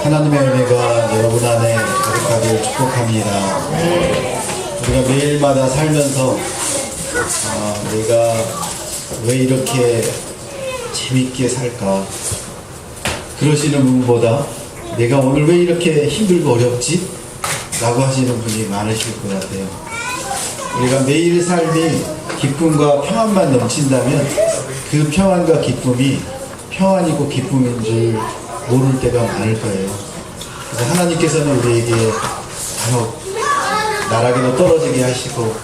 하나님의 은혜가 여러분 안에 가득하길 축복합니다. 우리가 매일마다 살면서 내가 왜 이렇게 재밌게 살까 그러시는 분보다 내가 오늘 왜 이렇게 힘들고 어렵지? 라고 하시는 분이 많으실 것 같아요. 우리가 매일 삶이 기쁨과 평안만 넘친다면 그 평안과 기쁨이 평안이고 기쁨인 줄 모를 때가 많을 거예요. 그래서 하나님께서는 우리에게 간혹 나락에도 떨어지게 하시고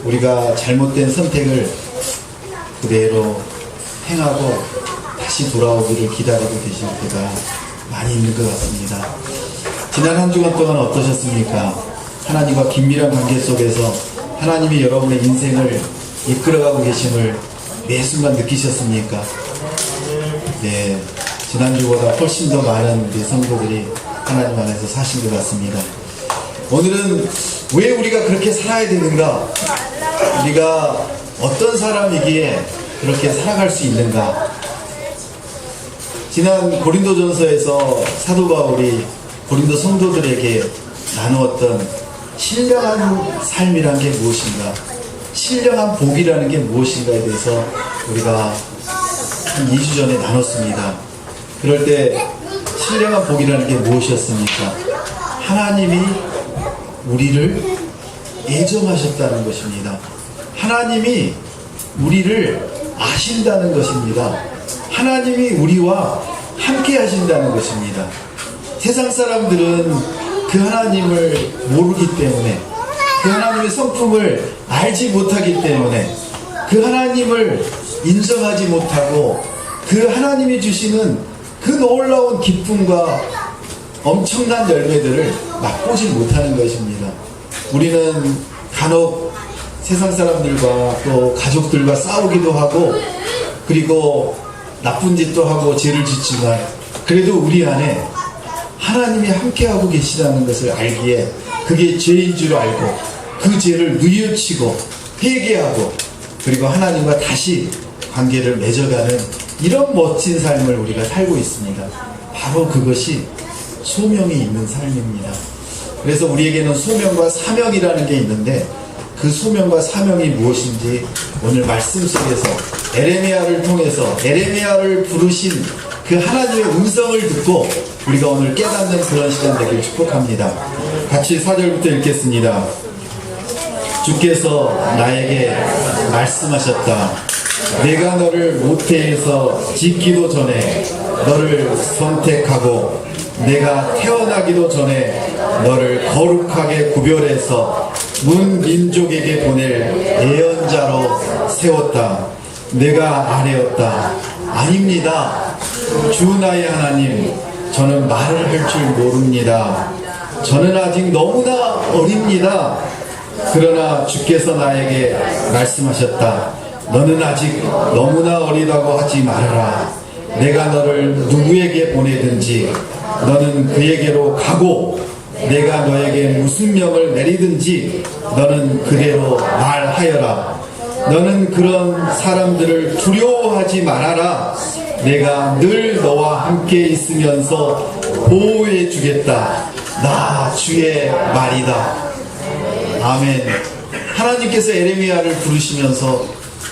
우리가 잘못된 선택을 그대로 행하고 다시 돌아오기를 기다리고 계실 때가 많이 있는 것 같습니다. 지난 한 주간 동안 어떠셨습니까? 하나님과 긴밀한 관계 속에서 하나님이 여러분의 인생을 이끌어가고 계심을 매 순간 느끼셨습니까? 네, 지난주보다 훨씬 더 많은 우리 성도들이 하나님 안에서 사신 것 같습니다. 오늘은 왜 우리가 그렇게 살아야 되는가? 우리가 어떤 사람이기에 그렇게 살아갈 수 있는가? 지난 고린도전서에서 사도 바울이 고린도 성도들에게 나누었던 신령한 삶이란 게 무엇인가, 신령한 복이라는 게 무엇인가에 대해서 우리가 한 2주 전에 나눴습니다. 그럴 때 신령한 복이라는 게 무엇이었습니까? 하나님이 우리를 애정하셨다는 것입니다. 하나님이 우리를 아신다는 것입니다. 하나님이 우리와 함께 하신다는 것입니다. 세상 사람들은 그 하나님을 모르기 때문에, 그 하나님의 성품을 알지 못하기 때문에, 그 하나님을 인정하지 못하고 그 하나님이 주시는 그 놀라운 기쁨과 엄청난 열매들을 맛보지 못하는 것입니다. 우리는 간혹 세상 사람들과 또 가족들과 싸우기도 하고, 그리고 나쁜 짓도 하고 죄를 짓지만 그래도 우리 안에 하나님이 함께하고 계시다는 것을 알기에 그게 죄인 줄 알고 그 죄를 뉘우치고 회개하고 그리고 하나님과 다시 관계를 맺어가는 이런 멋진 삶을 우리가 살고 있습니다. 바로 그것이 소명이 있는 삶입니다. 그래서 우리에게는 소명과 사명이라는 게 있는데 그 소명과 사명이 무엇인지 오늘 말씀 속에서 에레미야를 통해서 에레미야를 부르신 그 하나님의 음성을 듣고 우리가 오늘 깨닫는 그런 시간 되길 축복합니다. 같이 4절부터 읽겠습니다. 주께서 나에게 말씀하셨다. 내가 너를 모태에서 짓기도 전에 너를 선택하고 내가 태어나기도 전에 너를 거룩하게 구별해서 문 민족에게 보낼 예언자로 세웠다. 내가 아뢰었다. 아닙니다. 주 나의 하나님, 저는 말을 할 줄 모릅니다. 저는 아직 너무나 어립니다. 그러나 주께서 나에게 말씀하셨다. 너는 아직 너무나 어리다고 하지 말아라. 내가 너를 누구에게 보내든지 너는 그에게로 가고 내가 너에게 무슨 명을 내리든지 너는 그대로 말하여라. 너는 그런 사람들을 두려워하지 말아라. 내가 늘 너와 함께 있으면서 보호해 주겠다. 나 주의 말이다. 아멘. 하나님께서 에레미야를 부르시면서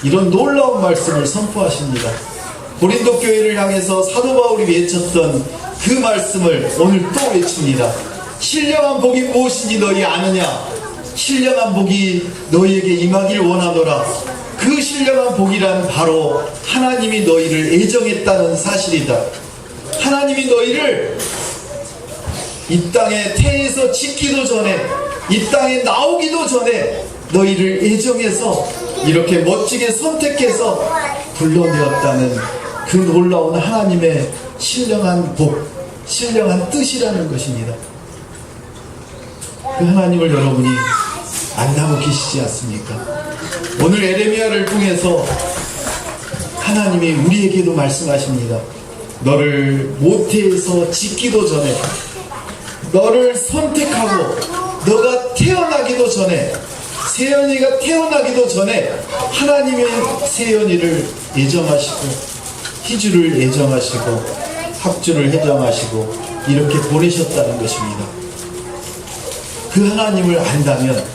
이런 놀라운 말씀을 선포하십니다. 고린도 교회를 향해서 사도 바울이 외쳤던 그 말씀을 오늘 또 외칩니다. 신령한 복이 무엇인지 너희 아느냐? 신령한 복이 너희에게 임하길 원하노라. 그 신령한 복이란 바로 하나님이 너희를 애정했다는 사실이다. 하나님이 너희를 이 땅에 태에서 짓기도 전에, 이 땅에 나오기도 전에 너희를 애정해서 이렇게 멋지게 선택해서 불러내었다는 그 놀라운 하나님의 신령한 복, 신령한 뜻이라는 것입니다. 그 하나님을 여러분이 만나고 계시지 않습니까? 오늘 에레미야를 통해서 하나님이 우리에게도 말씀하십니다. 너를 모태에서 짓기도 전에, 너를 선택하고 너가 태어나기도 전에, 세연이가 태어나기도 전에 하나님의 세연이를 애정하시고 희주를 애정하시고 학주를 애정하시고 이렇게 보내셨다는 것입니다. 그 하나님을 안다면,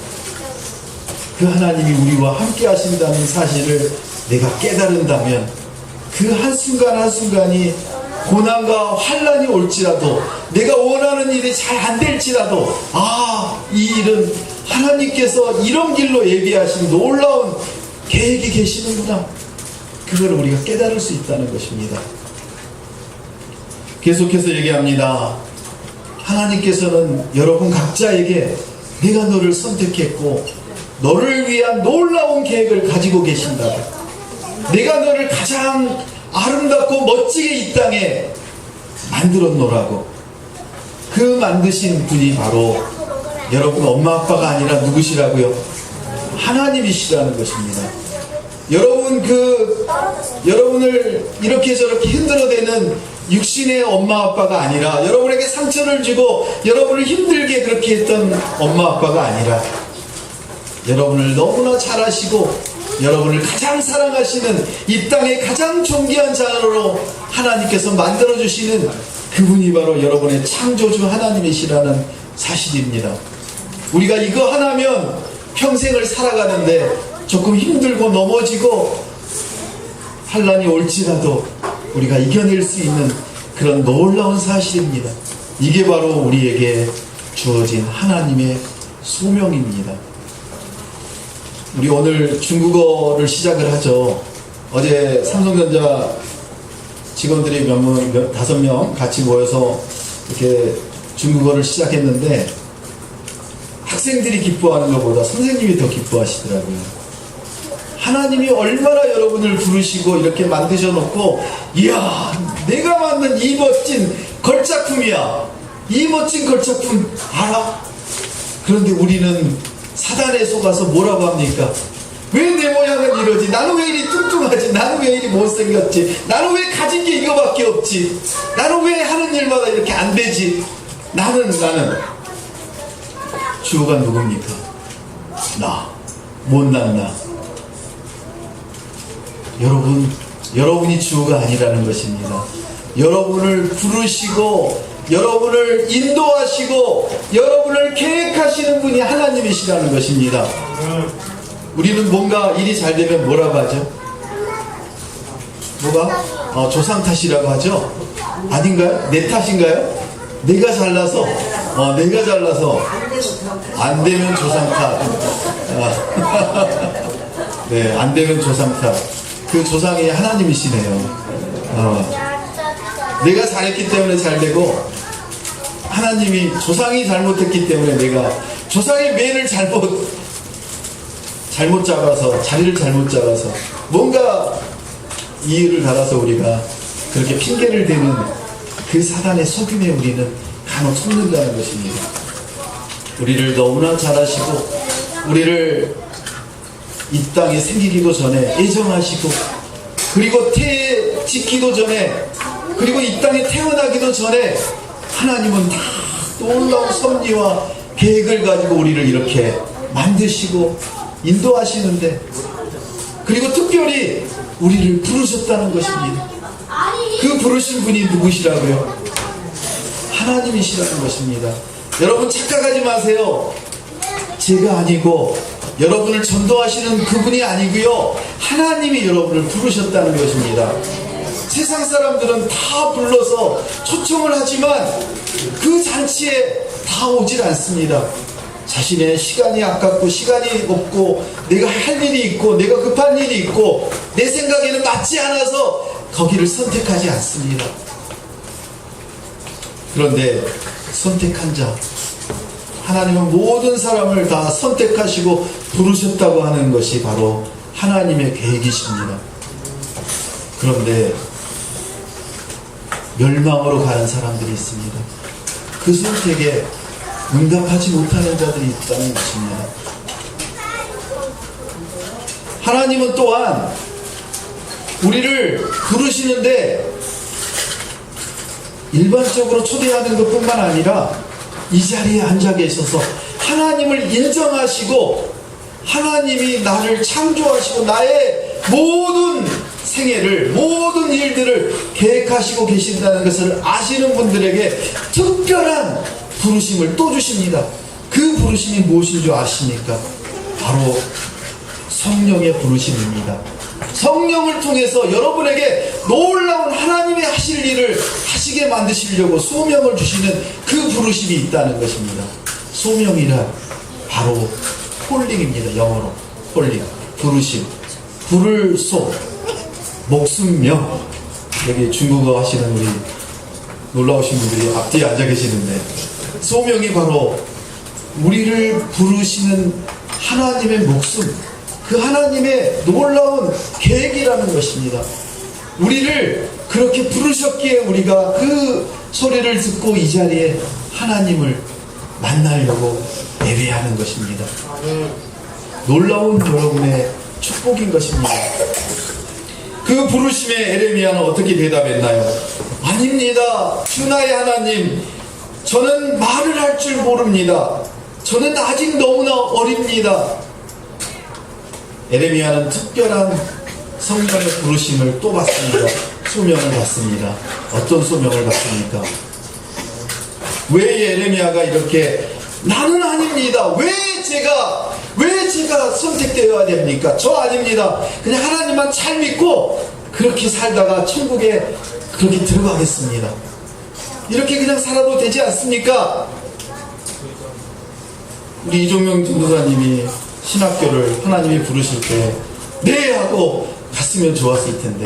그 하나님이 우리와 함께 하신다는 사실을 내가 깨달은다면, 그 한순간 한순간이 고난과 환난이 올지라도, 내가 원하는 일이 잘 안 될지라도, 이 일은 하나님께서 이런 길로 예비하신 놀라운 계획이 계시는구나, 그걸 우리가 깨달을 수 있다는 것입니다. 계속해서 얘기합니다. 하나님께서는 여러분 각자에게 내가 너를 선택했고 너를 위한 놀라운 계획을 가지고 계신다. 내가 너를 가장 아름답고 멋지게 이 땅에 만들었노라고. 그 만드신 분이 바로 여러분 엄마 아빠가 아니라 누구시라고요? 하나님이시라는 것입니다. 여러분을 이렇게 저렇게 힘들어대는 육신의 엄마 아빠가 아니라, 여러분에게 상처를 주고 여러분을 힘들게 그렇게 했던 엄마 아빠가 아니라, 여러분을 너무나 잘하시고 여러분을 가장 사랑하시는 이 땅의 가장 존귀한 자녀로 하나님께서 만들어주시는 그분이 바로 여러분의 창조주 하나님이시라는 사실입니다. 우리가 이거 하나면 평생을 살아가는데 조금 힘들고 넘어지고 환난이 올지라도 우리가 이겨낼 수 있는 그런 놀라운 사실입니다. 이게 바로 우리에게 주어진 하나님의 소명입니다. 우리 오늘 중국어를 시작을 하죠. 어제 삼성전자 직원들이 5명 같이 모여서 이렇게 중국어를 시작했는데, 학생들이 기뻐하는 것보다 선생님이 더 기뻐하시더라고요. 하나님이 얼마나 여러분을 부르시고 이렇게 만드셔놓고, 이야, 내가 만든 이 멋진 걸작품이야, 이 멋진 걸작품 알아? 그런데 우리는 사단에 속아서 뭐라고 합니까? 왜 내 모양은 이러지? 나는 왜 이리 뚱뚱하지? 나는 왜 이리 못생겼지? 나는 왜 가진 게 이거밖에 없지? 나는 왜 하는 일마다 이렇게 안 되지? 나는 주어가 누굽니까? 나, 못난 나. 여러분이 주어가 아니라는 것입니다. 여러분을 부르시고 여러분을 인도하시고 여러분을 계획하시는 분이 하나님이시라는 것입니다. 우리는 뭔가 일이 잘 되면 뭐라고 하죠? 뭐가? 조상 탓이라고 하죠? 아닌가요? 내 탓인가요? 내가 잘나서 안 되면 조상 탓. 네, 안 되면 조상 탓. 그 조상이 하나님이시네요. 내가 잘했기 때문에 잘 되고, 하나님이 조상이 잘못했기 때문에 내가 조상의 매를 잘못 잡아서, 자리를 잘못 잡아서 뭔가 이유를 달아서 우리가 그렇게 핑계를 대는 그 사단의 속임에 우리는 간혹 속는다는 것입니다. 우리를 너무나 잘하시고 우리를 이 땅에 생기기도 전에 애정하시고, 그리고 짓기도 전에, 그리고 이 땅에 태어나기도 전에 하나님은 다 놀라운 섭리와 계획을 가지고 우리를 이렇게 만드시고 인도하시는데, 그리고 특별히 우리를 부르셨다는 것입니다. 그 부르신 분이 누구시라고요? 하나님이시라는 것입니다. 여러분 착각하지 마세요. 제가 아니고 여러분을 전도하시는 그분이 아니고요, 하나님이 여러분을 부르셨다는 것입니다. 세상 사람들은 다 불러서 초청을 하지만 그 잔치에 다 오질 않습니다. 자신의 시간이 아깝고 시간이 없고 내가 할 일이 있고 내가 급한 일이 있고 내 생각에는 맞지 않아서 거기를 선택하지 않습니다. 그런데 선택한 자, 하나님은 모든 사람을 다 선택하시고 부르셨다고 하는 것이 바로 하나님의 계획이십니다. 그런데 멸망으로 가는 사람들이 있습니다. 그 선택에 응답하지 못하는 자들이 있다는 것입니다. 하나님은 또한 우리를 부르시는데 일반적으로 초대하는 것뿐만 아니라 이 자리에 앉아 계셔서 하나님을 인정하시고, 하나님이 나를 창조하시고 나의 모든 생애를, 모든 일들을 계획하시고 계신다는 것을 아시는 분들에게 특별한 부르심을 또 주십니다. 그 부르심이 무엇인 줄 아십니까? 바로 성령의 부르심입니다. 성령을 통해서 여러분에게 놀라운 하나님의 하실 일을 하시게 만드시려고 소명을 주시는 그 부르심이 있다는 것입니다. 소명이란 바로 콜링입니다. 영어로 콜링, 부르심, 불을 소, 목숨명. 여기 중국어 하시는 우리 놀라우신 분들이 앞뒤에 앉아 계시는데, 소명이 바로 우리를 부르시는 하나님의 목숨, 그 하나님의 놀라운 계획이라는 것입니다. 우리를 그렇게 부르셨기에 우리가 그 소리를 듣고 이 자리에 하나님을 만나려고 예배하는 것입니다. 놀라운 여러분의 축복인 것입니다. 그 부르심에 에레미야는 어떻게 대답했나요? 아닙니다. 주 나의 하나님, 저는 말을 할 줄 모릅니다. 저는 아직 너무나 어립니다. 에레미야는 특별한 성령의 부르심을 또 받습니다. 소명을 받습니다. 어떤 소명을 받습니까? 왜 에레미야가 이렇게 나는 아닙니다. 왜 제가 선택되어야 됩니까? 저 아닙니다. 그냥 하나님만 잘 믿고 그렇게 살다가 천국에 그렇게 들어가겠습니다. 이렇게 그냥 살아도 되지 않습니까? 우리 이종명 전도사님이 신학교를 하나님이 부르실 때 네 하고 갔으면 좋았을 텐데,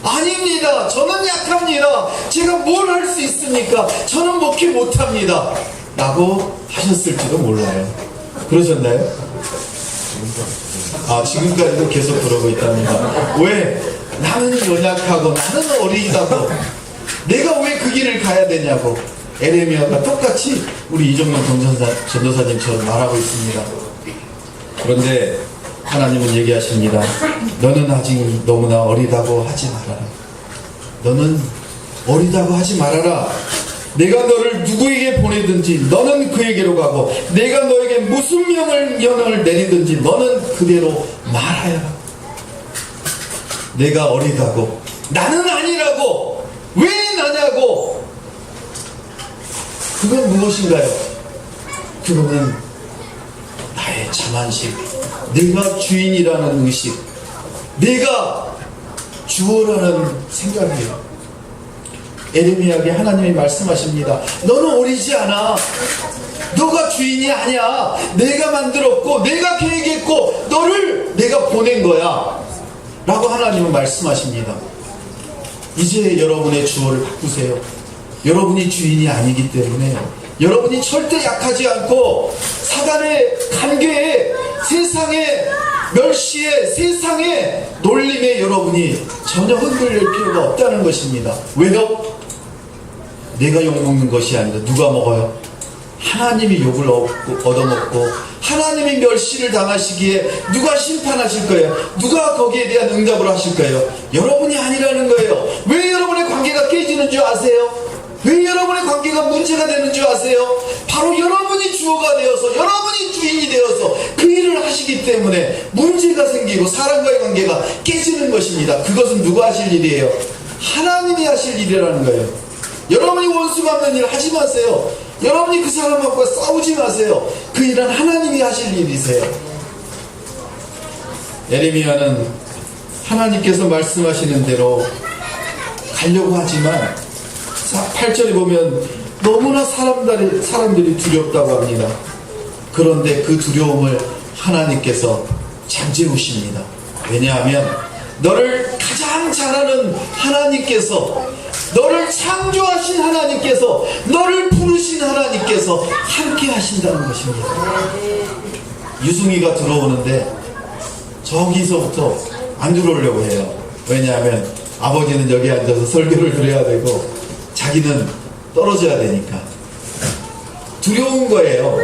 아닙니다. 저는 약합니다. 제가 뭘 할 수 있습니까? 저는 목회 못합니다. 라고 하셨을지도 몰라요. 그러셨나요? 지금까지도 계속 그러고 있답니다. 왜? 나는 연약하고 나는 어리다고, 내가 왜 그 길을 가야 되냐고 에레미야가 똑같이 우리 이종명 전도사님처럼 말하고 있습니다. 그런데 하나님은 얘기하십니다. 너는 아직 너무나 어리다고 하지 말아라. 너는 어리다고 하지 말아라. 내가 너를 누구에게 보내든지 너는 그에게로 가고, 내가 너에게 무슨 명령을 내리든지 너는 그대로 말하여라. 내가 어리다고, 나는 아니라고, 왜 나냐고. 그건 무엇인가요? 그거는 나의 자만심, 내가 주인이라는 의식, 내가 주어라는 생각이에요. 에레미야에게 하나님이 말씀하십니다. 너는 어리지 않아. 너가 주인이 아니야. 내가 만들었고 내가 계획했고 너를 내가 보낸 거야 라고 하나님은 말씀하십니다. 이제 여러분의 주어를 바꾸세요. 여러분이 주인이 아니기 때문에 여러분이 절대 약하지 않고 사단의 관계에, 세상의 멸시에, 세상의 놀림에 여러분이 전혀 흔들릴 필요가 없다는 것입니다. 왜요? 내가 욕먹는 것이 아니라 누가 먹어요? 하나님이 욕을 얻어먹고 하나님이 멸시를 당하시기에 누가 심판하실 거예요? 누가 거기에 대한 응답을 하실 거예요? 여러분이 아니라는 거예요. 왜 여러분의 관계가 깨지는 줄 아세요? 왜 여러분의 관계가 문제가 되는 줄 아세요? 바로 여러분이 주어가 되어서, 여러분이 주인이 되어서 그 일을 하시기 때문에 문제가 생기고 사람과의 관계가 깨지는 것입니다. 그것은 누가 하실 일이에요? 하나님이 하실 일이라는 거예요. 여러분이 원수 갚는 일 하지 마세요. 여러분이 그 사람하고 싸우지 마세요. 그 일은 하나님이 하실 일이세요. 에레미야는 하나님께서 말씀하시는 대로 가려고 하지만 8절에 보면 너무나 사람들이 두렵다고 합니다. 그런데 그 두려움을 하나님께서 잠재우십니다. 왜냐하면 너를 가장 잘 아는 하나님께서, 너를 창조하신 하나님께서, 너를 부르신 하나님께서 함께 하신다는 것입니다. 유승이가 들어오는데 저기서부터 안 들어오려고 해요. 왜냐하면 아버지는 여기 앉아서 설교를 드려야 되고 자기는 떨어져야 되니까. 두려운 거예요.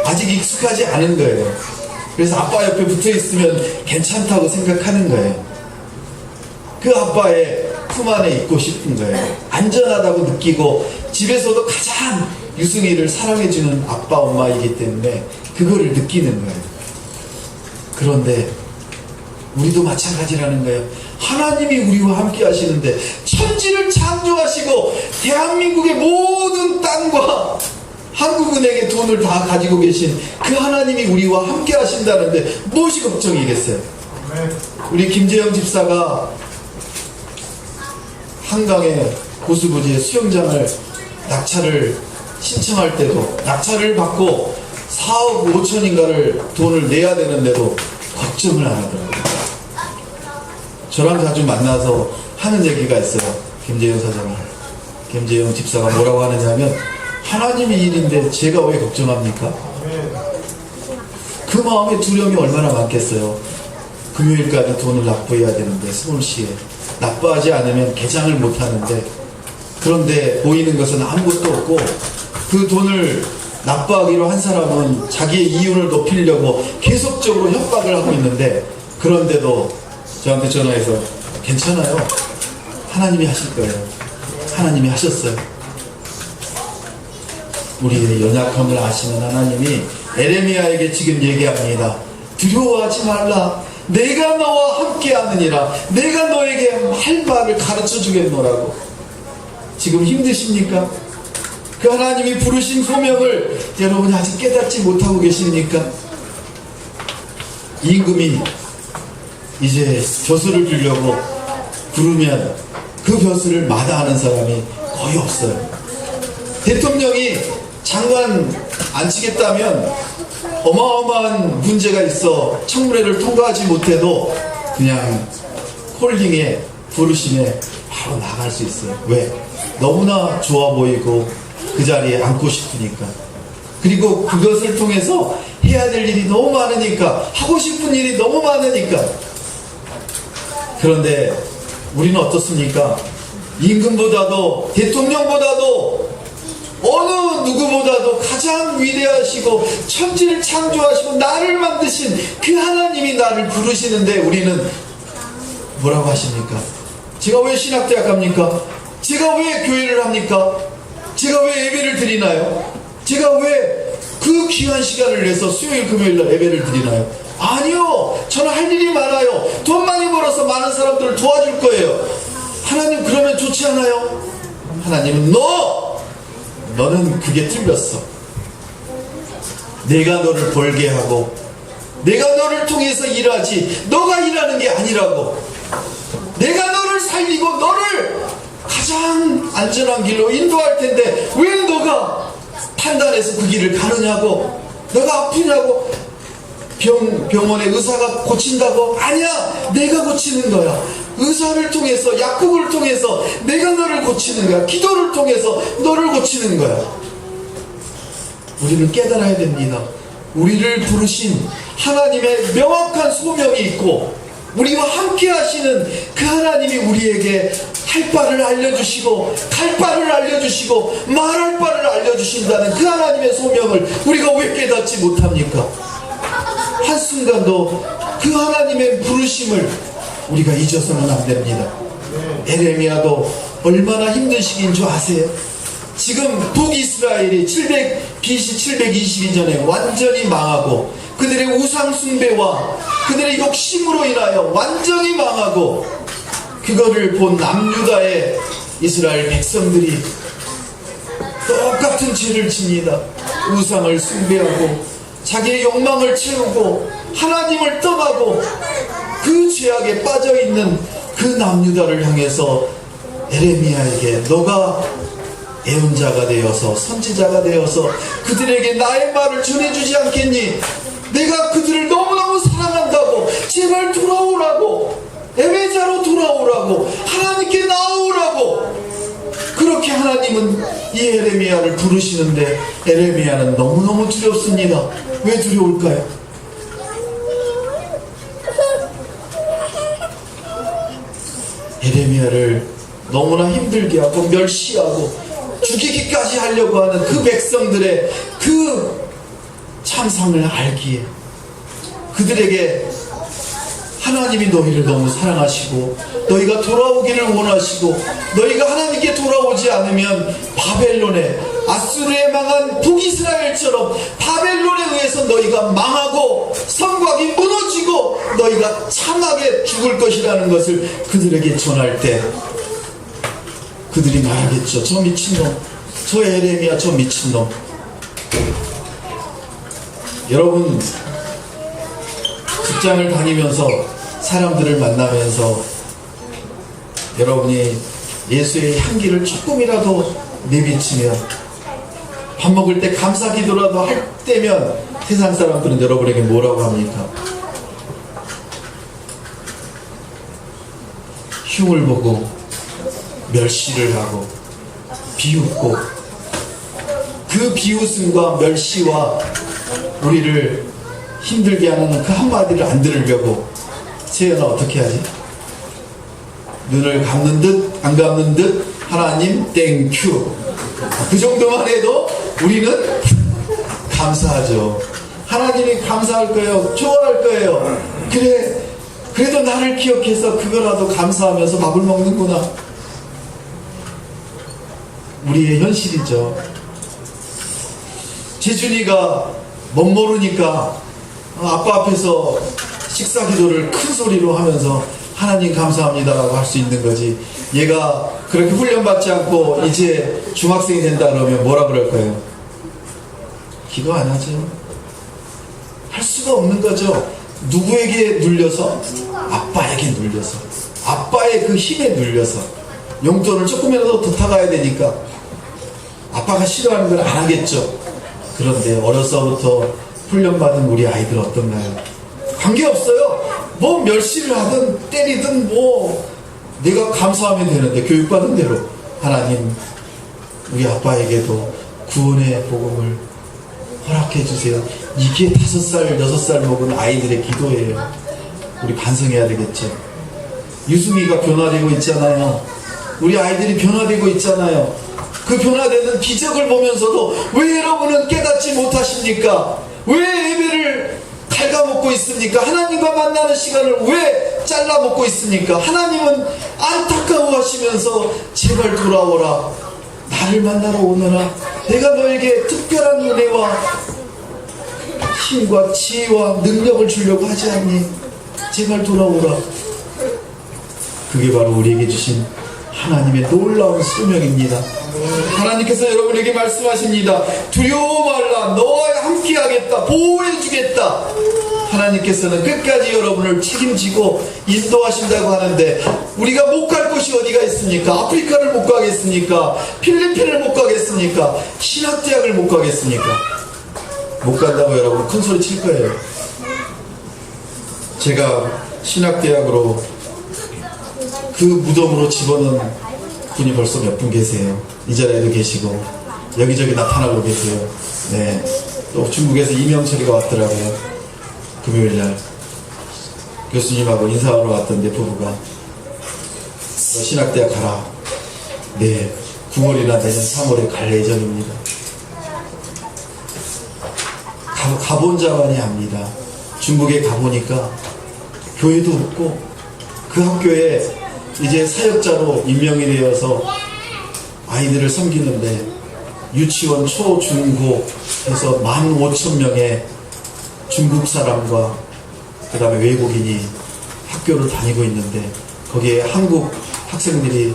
아직 익숙하지 않은 거예요. 그래서 아빠 옆에 붙어 있으면 괜찮다고 생각하는 거예요. 그 아빠의 품 안에 있고 싶은 거예요. 안전하다고 느끼고, 집에서도 가장 유승이를 사랑해주는 아빠 엄마이기 때문에 그거를 느끼는 거예요. 그런데 우리도 마찬가지라는 거예요. 하나님이 우리와 함께 하시는데, 천지를 창조하시고 대한민국의 모든 땅과 한국은행의 돈을 다 가지고 계신 그 하나님이 우리와 함께 하신다는데 무엇이 걱정이겠어요? 우리 김재영 집사가 한강의 고수부지에 수영장을 낙찰을 신청할 때도 낙찰을 받고 4억 5천인가를 돈을 내야 되는데도 걱정을 안 하더라고요. 저랑 자주 만나서 하는 얘기가 있어요. 김재영 사장님, 김재영 집사가 뭐라고 하느냐면, 하나님의 일인데 제가 왜 걱정합니까? 그 마음에 두려움이 얼마나 많겠어요. 금요일까지 돈을 납부해야 되는데 서울시에 납부하지 않으면 개장을 못 하는데, 그런데 보이는 것은 아무것도 없고, 그 돈을 납부하기로 한 사람은 자기의 이윤을 높이려고 계속적으로 협박을 하고 있는데, 그런데도 저한테 전화해서 괜찮아요, 하나님이 하실 거예요, 하나님이 하셨어요. 우리의 연약함을 아시는 하나님이 에레미야에게 지금 얘기합니다. 두려워하지 말라, 내가 너와 함께 하느니라, 내가 너에게 할 말을 가르쳐 주겠노라고. 지금 힘드십니까? 그 하나님이 부르신 소명을 여러분이 아직 깨닫지 못하고 계십니까? 임금이 이제 벼슬을 주려고 부르면 그 벼슬을 마다하는 사람이 거의 없어요. 대통령이 장관 안 치겠다면 어마어마한 문제가 있어 청문회를 통과하지 못해도 그냥 콜링에 부르심에 바로 나갈 수 있어요. 왜? 너무나 좋아 보이고 그 자리에 앉고 싶으니까. 그리고 그것을 통해서 해야 될 일이 너무 많으니까, 하고 싶은 일이 너무 많으니까. 그런데 우리는 어떻습니까? 임금보다도 대통령보다도 어느 누구보다도 가장 위대하시고 천지를 창조하시고 나를 만드신 그 하나님이 나를 부르시는데 우리는 뭐라고 하십니까? 제가 왜 신학대학 갑니까? 제가 왜 교회를 합니까? 제가 왜 예배를 드리나요? 제가 왜 그 귀한 시간을 내서 수요일 금요일날 예배를 드리나요? 아니요, 저는 할 일이 많아요. 돈 많이 벌어서 많은 사람들을 도와줄 거예요. 하나님, 그러면 좋지 않아요? 하나님은 너는 그게 틀렸어. 내가 너를 벌게 하고 내가 너를 통해서 일하지 너가 일하는 게 아니라고. 내가 너를 살리고 너를 가장 안전한 길로 인도할 텐데 왜 너가 판단해서 그 길을 가느냐고. 너가 아프냐고. 병원에 의사가 고친다고? 아니야, 내가 고치는 거야. 의사를 통해서, 약국을 통해서 내가 너를 고치는 거야. 기도를 통해서 너를 고치는 거야. 우리는 깨달아야 됩니다. 우리를 부르신 하나님의 명확한 소명이 있고 우리와 함께 하시는 그 하나님이 우리에게 할 바를 알려주시고 갈 바를 알려주시고 말할 바를 알려주신다는 그 하나님의 소명을 우리가 왜 깨닫지 못합니까? 한순간도 그 하나님의 부르심을 우리가 잊어서는 안 됩니다. 에레미야도 얼마나 힘든 시기인 줄 아세요? 지금 북이스라엘이 BC 722년에 완전히 망하고 그들의 우상 숭배와 그들의 욕심으로 인하여 완전히 망하고, 그거를 본 남유다의 이스라엘 백성들이 똑같은 죄를 집니다. 우상을 숭배하고 자기의 욕망을 채우고 하나님을 떠나고 그 죄악에 빠져있는 그 남유다를 향해서 에레미야에게 너가 예언자가 되어서 선지자가 되어서 그들에게 나의 말을 전해주지 않겠니? 내가 그들을 너무너무 사랑한다고, 제발 돌아오라고, 예배자로 돌아오라고, 하나님께 나오라고. 그렇게 하나님은 이 에레미야를 부르시는데 에레미야는 너무너무 두렵습니다. 왜 두려울까요? 에레미야를 너무나 힘들게 하고 멸시하고 죽이기까지 하려고 하는 그 백성들의 그 참상을 알기에 그들에게 하나님이 너희를 너무 사랑하시고 너희가 돌아오기를 원하시고 너희가 하나님께 돌아오지 않으면 바벨론에 아수르에 망한 북이스라엘처럼 바벨론에 의해서 너희가 망하고 성곽이 무너지고 너희가 참하게 죽을 것이라는 것을 그들에게 전할 때 그들이 말하겠죠. 저 미친놈, 저 에레미야, 저 미친놈. 여러분, 직장을 다니면서 사람들을 만나면서 여러분이 예수의 향기를 조금이라도 내비치면, 밥 먹을 때 감사 기도라도 할 때면 세상 사람들은 여러분에게 뭐라고 합니까? 흉을 보고 멸시를 하고 비웃고, 그 비웃음과 멸시와 우리를 힘들게 하는 그 한마디를 안 들으려고 세연아 어떻게 하지? 눈을 감는 듯 안 감는 듯 하나님 땡큐, 그 정도만 해도 우리는 감사하죠. 하나님이 감사할 거예요. 좋아할 거예요. 그래, 그래도 나를 기억해서 그거라도 감사하면서 밥을 먹는구나. 우리의 현실이죠. 재준이가 멋모르니까 아빠 앞에서 식사 기도를 큰 소리로 하면서 하나님 감사합니다라고 할 수 있는 거지. 얘가 그렇게 훈련받지 않고 이제 중학생이 된다 그러면 뭐라 그럴 거예요? 기도 안 하죠. 할 수가 없는 거죠. 누구에게 눌려서? 아빠에게 눌려서, 아빠의 그 힘에 눌려서. 용돈을 조금이라도 더 타가야 되니까 아빠가 싫어하는 걸 안 하겠죠. 그런데 어려서부터 훈련받은 우리 아이들 어떤가요? 관계없어요. 뭐 멸시를 하든 때리든 뭐 내가 감사하면 되는데, 교육받은 대로 하나님 우리 아빠에게도 구원의 복음을 허락해 주세요. 이게 5살 6살 먹은 아이들의 기도예요. 우리 반성해야 되겠죠. 유수미가 변화되고 있잖아요. 우리 아이들이 변화되고 있잖아요. 그 변화되는 기적을 보면서도 왜 여러분은 깨닫지 못하십니까? 왜 예배를 갉아먹고 있습니까? 하나님과 만나는 시간을 왜 잘라먹고 있습니까? 하나님은 안타까워하시면서 제발 돌아오라, 나를 만나러 오너라, 내가 너에게 특별한 은혜와 힘과 지혜와 능력을 주려고 하지 않니? 제발 돌아오라. 그게 바로 우리에게 주신 하나님의 놀라운 소명입니다. 하나님께서 여러분에게 말씀하십니다. 두려워 말라, 너와 함께 하겠다, 보호해 주겠다. 하나님께서는 끝까지 여러분을 책임지고 인도하신다고 하는데, 우리가 못 갈 곳이 어디가 있습니까? 아프리카를 못 가겠습니까? 필리핀을 못 가겠습니까? 신학대학을 못 가겠습니까? 못 간다고 여러분 큰 소리 칠 거예요. 제가 신학대학으로 그 무덤으로 집어넣은 분이 벌써 몇 분 계세요. 이 자리에도 계시고 여기저기 나타나고 계세요. 네, 또 중국에서 이명철이가 왔더라고요. 금요일날 교수님하고 인사하러 왔던데 부부가 너 신학대학 가라. 네, 9월이나 내년 3월에 갈 예정입니다. 가본 자만이 압니다. 중국에 가보니까 교회도 없고, 그 학교에 이제 사역자로 임명이 되어서 아이들을 섬기는데 유치원, 초, 중, 고 해서 15,000명의 중국 사람과 그 다음에 외국인이 학교를 다니고 있는데, 거기에 한국 학생들이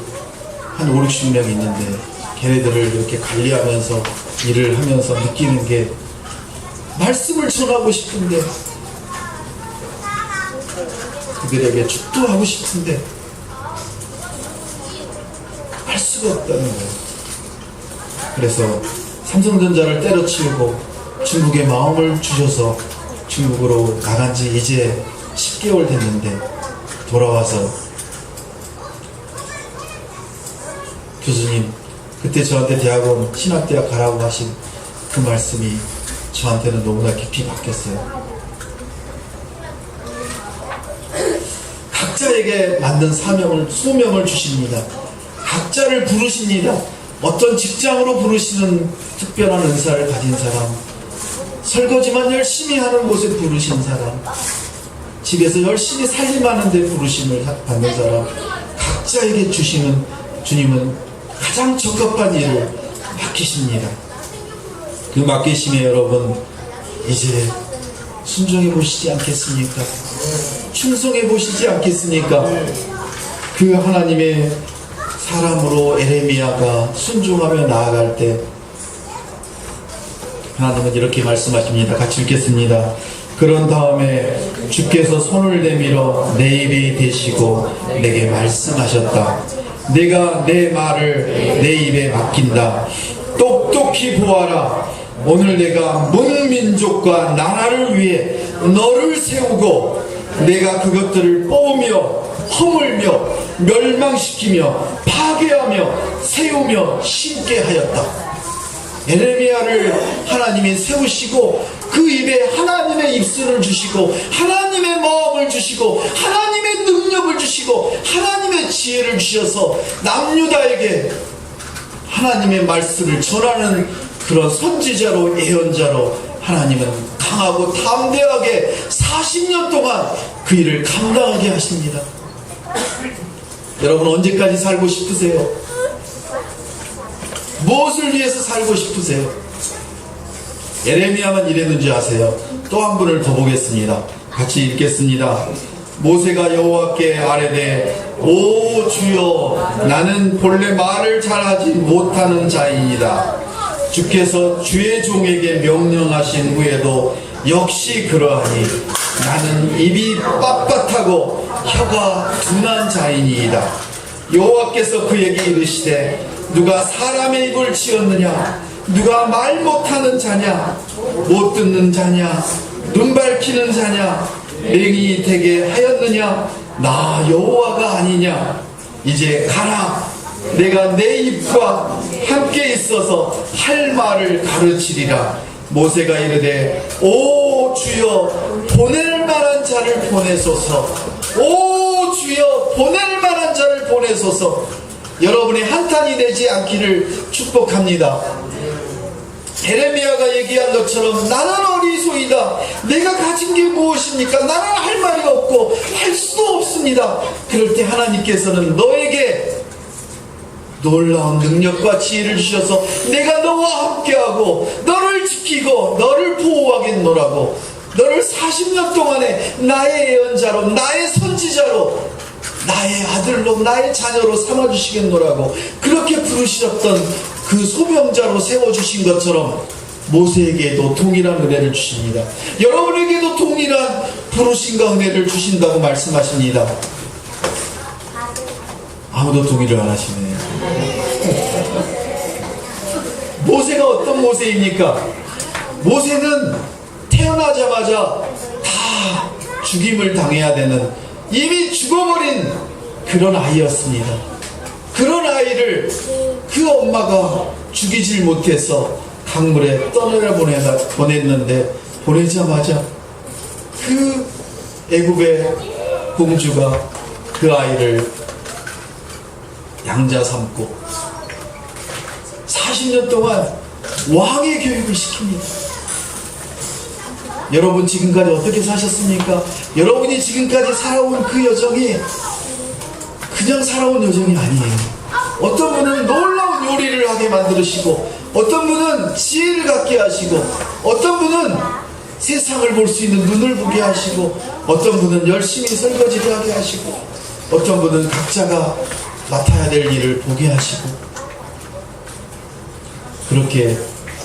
한 5, 60명 있는데, 걔네들을 이렇게 관리하면서 일을 하면서 느끼는 게, 말씀을 전하고 싶은데, 그들에게 축도하고 싶은데 할 수가 없다는 거예요. 그래서 삼성전자를 때려치우고 중국에 마음을 주셔서 중국으로 나간 지 이제 10개월 됐는데, 돌아와서 교수님, 그때 저한테 대학원 신학대학 가라고 하신 그 말씀이 저한테는 너무나 깊이 박혔어요. 각자에게 만든 소명을 주십니다. 각자를 부르십니다. 어떤 직장으로 부르시는 특별한 은사를 가진 사람, 설거지만 열심히 하는 곳에 부르신 사람, 집에서 열심히 살림하는 데 부르심을 받는 사람, 각자에게 주시는 주님은 가장 적합한 일을 맡기십니다. 그 맡기심에 여러분 이제 순종해 보시지 않겠습니까? 충성해 보시지 않겠습니까? 그 하나님의 사람으로 에레미야가 순종하며 나아갈 때 하나님은 이렇게 말씀하십니다. 같이 읽겠습니다. 그런 다음에 주께서 손을 내밀어 내 입에 대시고 내게 말씀하셨다. 내가 내 말을 내 입에 맡긴다. 똑똑히 보아라. 오늘 내가 문민족과 나라를 위해 너를 세우고 내가 그것들을 뽑으며 허물며 멸망시키며 파괴하며 세우며 심게 하였다. 에레미야를 하나님이 세우시고 그 입에 하나님의 입술을 주시고 하나님의 마음을 주시고 하나님의 능력을 주시고 하나님의 지혜를 주셔서 남유다에게 하나님의 말씀을 전하는 그런 선지자로 예언자로 하나님은 강하고 담대하게 40년 동안 그 일을 감당하게 하십니다. 여러분 언제까지 살고 싶으세요? 무엇을 위해서 살고 싶으세요? 에레미야만 이랬는지 아세요? 또 한 분을 더 보겠습니다. 같이 읽겠습니다. 모세가 여호와께 아뢰되 오 주여 나는 본래 말을 잘하지 못하는 자이니이다. 주께서 주의 종에게 명령하신 후에도 역시 그러하니 나는 입이 빳빳하고 혀가 둔한 자이니이다. 여호와께서 그에게 이르시되 누가 사람의 입을 지었느냐? 누가 말 못하는 자냐? 못 듣는 자냐? 눈 밝히는 자냐? 맹인이 되게 하였느냐? 나 여호와가 아니냐? 이제 가라. 내가 내 입과 함께 있어서 할 말을 가르치리라. 모세가 이르되 오 주여 보낼 만한 자를 보내소서. 오 주여 보낼 만한 자를 보내소서. 여러분의 한탄이 되지 않기를 축복합니다. 에레미야가 얘기한 것처럼 나는 어리소이다. 내가 가진 게 무엇입니까? 나는 할 말이 없고 할 수도 없습니다. 그럴 때 하나님께서는 너에게 놀라운 능력과 지혜를 주셔서 내가 너와 함께하고 너를 지키고 너를 보호하겠노라고, 너를 40년 동안에 나의 예언자로 나의 선지자로 나의 아들로 나의 자녀로 삼아주시겠노라고 그렇게 부르셨던 그 소명자로 세워주신 것처럼 모세에게도 동일한 은혜를 주십니다. 여러분에게도 동일한 부르심과 은혜를 주신다고 말씀하십니다. 아무도 동의를 안 하시네요. 모세가 어떤 모세입니까? 모세는 태어나자마자 다 죽임을 당해야 되는 이미 죽어버린 그런 아이였습니다. 그런 아이를 그 엄마가 죽이질 못해서 강물에 떠내려 보냈는데 보내자마자 그 애굽의 공주가 그 아이를 양자 삼고 40년 동안 왕의 교육을 시킵니다. 여러분 지금까지 어떻게 사셨습니까? 여러분이 지금까지 살아온 그 여정이 그냥 살아온 여정이 아니에요. 어떤 분은 놀라운 요리를 하게 만드시고, 어떤 분은 지혜를 갖게 하시고, 어떤 분은 세상을 볼 수 있는 눈을 보게 하시고, 어떤 분은 열심히 설거지를 하게 하시고, 어떤 분은 각자가 맡아야 될 일을 보게 하시고, 그렇게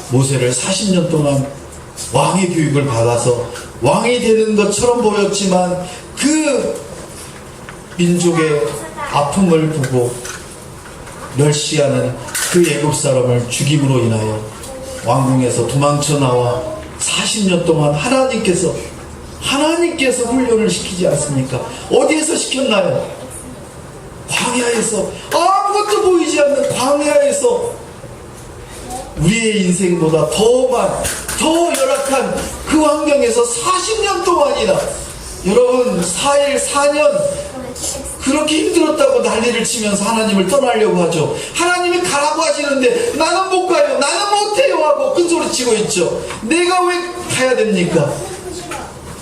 모세를 40년 동안 왕의 교육을 받아서 왕이 되는 것처럼 보였지만 그 민족의 아픔을 보고 멸시하는 그 애굽 사람을 죽임으로 인하여 왕궁에서 도망쳐 나와 40년 동안 하나님께서 훈련을 시키지 않습니까? 어디에서 시켰나요? 광야에서, 아무것도 보이지 않는 광야에서 우리의 인생보다 더 열악한 그 환경에서 40년 동안이나, 여러분 4일 4년 그렇게 힘들었다고 난리를 치면서 하나님을 떠나려고 하죠. 하나님이 가라고 하시는데 나는 못 가요, 나는 못해요 하고 큰소리 치고 있죠. 내가 왜 가야 됩니까?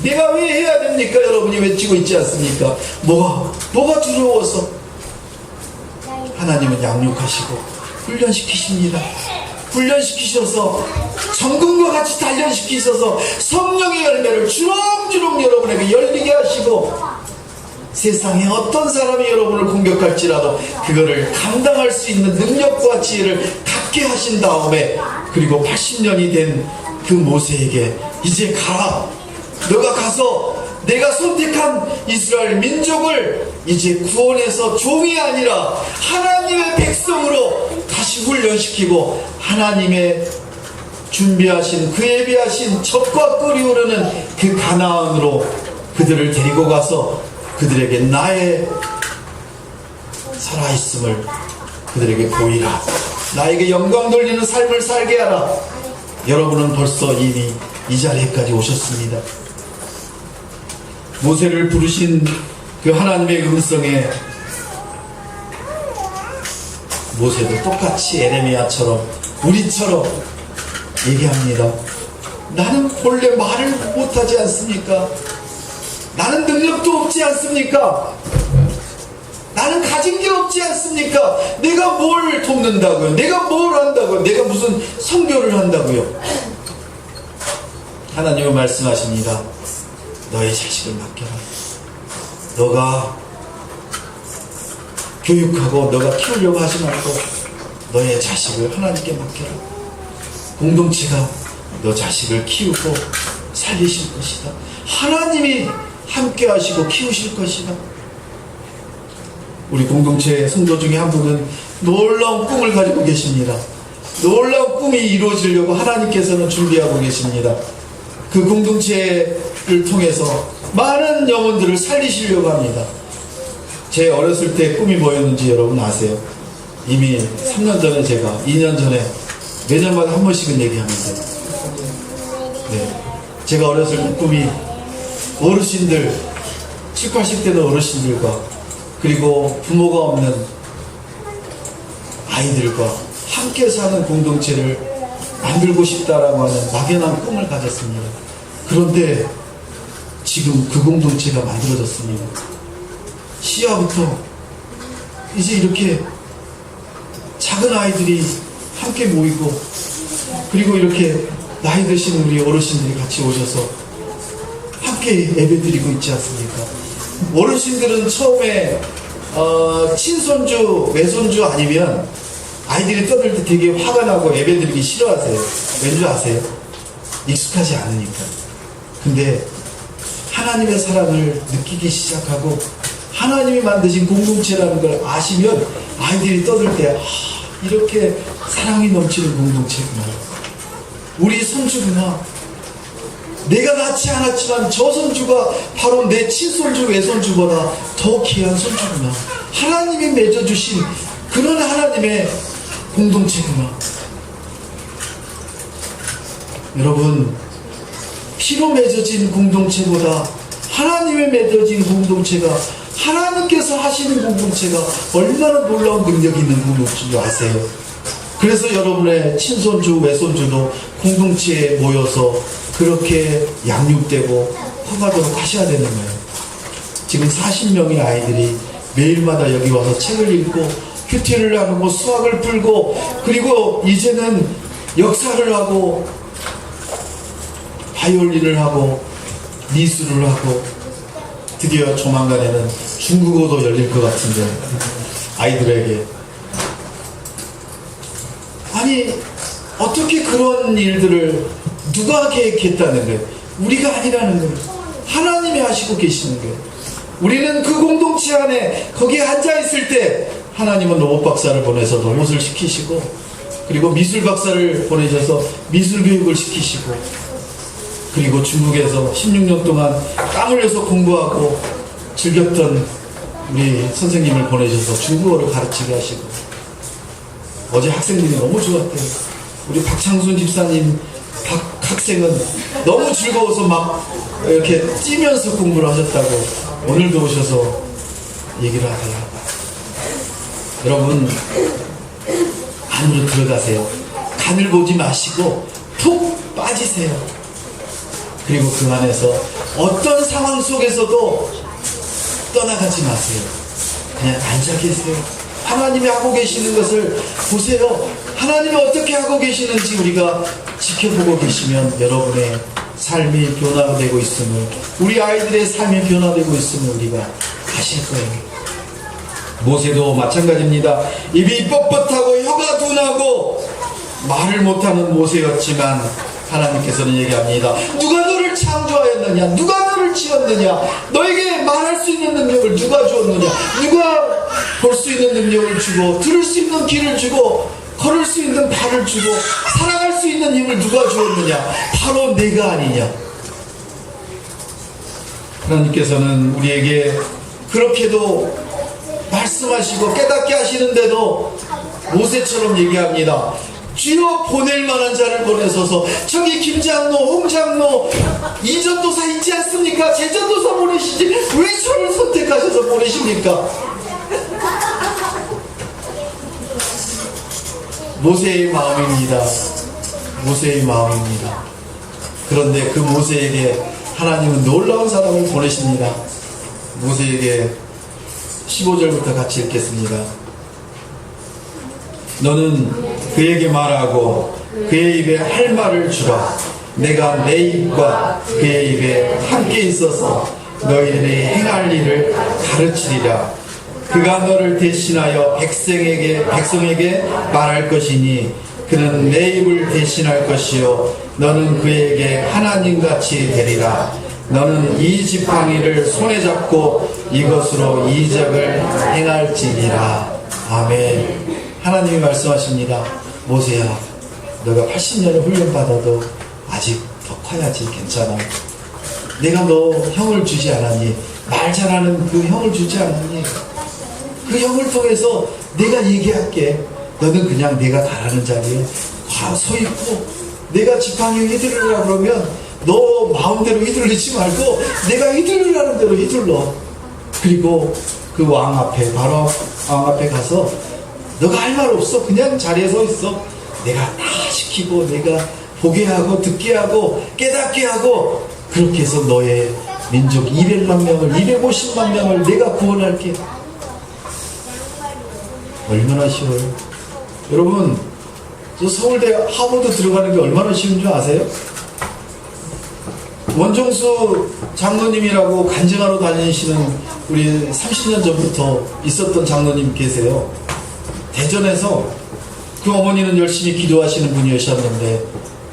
내가 왜 해야 됩니까? 여러분이 외치고 있지 않습니까? 뭐가 두려워서? 하나님은 양육하시고 훈련시키십니다. 훈련시키셔서 정금과 같이 단련시키셔서 성령의 열매를 주렁주렁 여러분에게 열리게 하시고, 세상에 어떤 사람이 여러분을 공격할지라도 그거를 감당할 수 있는 능력과 지혜를 갖게 하신 다음에, 그리고 80년이 된 그 모세에게 이제 가라, 너가 가서 내가 선택한 이스라엘 민족을 이제 구원해서 종이 아니라 하나님의 백성으로 다시 훈련시키고, 하나님의 준비하신 그 예비하신 젖과 꿀이 흐르는 그 가나안으로 그들을 데리고 가서 그들에게 나의 살아있음을 그들에게 보이라, 나에게 영광 돌리는 삶을 살게 하라. 여러분은 벌써 이미 이 자리에까지 오셨습니다. 모세를 부르신 그 하나님의 음성에 모세도 똑같이 에레미야처럼 우리처럼 얘기합니다. 나는 본래 말을 못하지 않습니까? 나는 능력도 없지 않습니까? 나는 가진 게 없지 않습니까? 내가 뭘 돕는다고요? 내가 뭘 한다고요? 내가 무슨 선교를 한다고요? 하나님은 말씀하십니다. 너의 자식을 맡겨라. 너가 교육하고 너가 키우려고 하지 말고 너의 자식을 하나님께 맡겨라. 공동체가 너 자식을 키우고 살리실 것이다. 하나님이 함께 하시고 키우실 것이다. 우리 공동체 성도 중에 한 분은 놀라운 꿈을 가지고 계십니다. 놀라운 꿈이 이루어지려고 하나님께서는 준비하고 계십니다. 그 공동체를 통해서 많은 영혼들을 살리시려고 합니다. 제 어렸을 때 꿈이 뭐였는지 여러분 아세요? 이미 3년 전에, 제가 2년 전에 매년마다 한 번씩은 얘기합니다. 네. 제가 어렸을 때 꿈이 어르신들, 70, 80대는 어르신들과 그리고 부모가 없는 아이들과 함께 사는 공동체를 만들고 싶다라고 하는 막연한 꿈을 가졌습니다. 그런데 지금 그 공동체가 만들어졌습니다. 시야부터 이제 이렇게 작은 아이들이 함께 모이고, 그리고 이렇게 나이 드신 우리 어르신들이 같이 오셔서 함께 예배드리고 있지 않습니까? 어르신들은 처음에 친손주, 외손주 아니면 아이들이 떠들 때 되게 화가 나고 예배드리기 싫어하세요. 왠지 아세요? 익숙하지 않으니까. 근데 하나님의 사랑을 느끼기 시작하고 하나님이 만드신 공동체라는 걸 아시면 아이들이 떠들 때 이렇게 사랑이 넘치는 공동체구나, 우리 손주구나, 내가 낳지 않았지만 저 손주가 바로 내 친손주, 외손주보다 더 귀한 손주구나, 하나님이 맺어주신 그런 하나님의 공동체구나. 여러분, 피로 맺어진 공동체보다 하나님의 맺어진 공동체가, 하나님께서 하시는 공동체가 얼마나 놀라운 능력이 있는 공동체인 줄 아세요? 그래서 여러분의 친손주, 외손주도 공동체에 모여서 그렇게 양육되고 커가도록 하셔야 되는 거예요. 지금 40명의 아이들이 매일마다 여기 와서 책을 읽고 큐티를 하고 수학을 풀고, 그리고 이제는 역사를 하고 바이올린을 하고 미술을 하고, 드디어 조만간에는 중국어도 열릴 것 같은데 아이들에게, 아니 어떻게 그런 일들을 누가 계획했다는 거예요? 우리가 아니라는 거예요. 하나님이 하시고 계시는 거예요. 우리는 그 공동체 안에 거기에 앉아있을 때 하나님은 로봇 박사를 보내서 로봇을 시키시고, 그리고 미술 박사를 보내셔서 미술 교육을 시키시고, 그리고 중국에서 16년 동안 땀 흘려서 공부하고 즐겼던 우리 선생님을 보내셔서 중국어를 가르치게 하시고, 어제 학생들이 너무 좋았대요. 우리 박창순 집사님 학생은 너무 즐거워서 막 이렇게 뛰면서 공부를 하셨다고 오늘도 오셔서 얘기를 하세요. 여러분, 안으로 들어가세요. 간을 보지 마시고 푹 빠지세요. 그리고 그 안에서 어떤 상황 속에서도 떠나가지 마세요. 그냥 앉아 계세요. 하나님이 하고 계시는 것을 보세요. 하나님이 어떻게 하고 계시는지 우리가 지켜보고 계시면 여러분의 삶이 변화되고 있음을, 우리 아이들의 삶이 변화되고 있음을 우리가 아실 거예요. 모세도 마찬가지입니다. 입이 뻣뻣하고 혀가 둔하고 말을 못하는 모세였지만 하나님께서는 얘기합니다. 누가 너를 창조하였느냐? 누가 너를 지었느냐? 너에게 말할 수 있는 능력을 누가 주었느냐? 누가 볼 수 있는 능력을 주고, 들을 수 있는 귀를 주고, 걸을 수 있는 발을 주고, 살아갈 수 있는 힘을 누가 주었느냐? 바로 내가 아니냐? 하나님께서는 우리에게 그렇게도 말씀하시고 깨닫게 하시는데도 모세처럼 얘기합니다. 주여 보낼 만한 자를 보내소서. 저기 김장로, 홍장로, 이전도사 있지 않습니까? 제전도사 보내시지 왜 저를 선택하셔서 보내십니까? 모세의 마음입니다. 모세의 마음입니다. 그런데 그 모세에게 하나님은 놀라운 사람을 보내십니다. 모세에게 15절부터 같이 읽겠습니다. 너는 그에게 말하고 그의 입에 할 말을 주라. 내가 내 입과 그의 입에 함께 있어서 너희들이 행할 일을 가르치리라. 그가 너를 대신하여 백성에게 말할 것이니 그는 내 입을 대신할 것이요 너는 그에게 하나님같이 되리라. 너는 이 지팡이를 손에 잡고 이것으로 이적을 행할지니라. 아멘. 하나님이 말씀하십니다. 모세야, 너가 80년을 훈련받아도 아직 더 커야지. 괜찮아. 내가 너 형을 주지 않았니? 말 잘하는 그 형을 주지 않았니? 그 형을 통해서 내가 얘기할게. 너는 그냥 내가 가라는 자리에 서 있고, 내가 지팡이 휘두르라 그러면 너 마음대로 휘둘리지 말고 내가 휘두르라는 대로 휘둘러. 그리고 그 왕 앞에, 바로 왕 앞에 가서 너가 할 말 없어. 그냥 자리에 서 있어. 내가 다 시키고 내가 보게 하고 듣게 하고 깨닫게 하고, 그렇게 해서 너의 민족 200만 명을 250만 명을 내가 구원할게. 얼마나 쉬워요. 여러분, 저 서울대 하버드 들어가는 게 얼마나 쉬운 줄 아세요? 원종수 장로님이라고 간증하러 다니시는, 우리 30년 전부터 있었던 장로님 계세요. 대전에서. 그 어머니는 열심히 기도하시는 분이셨는데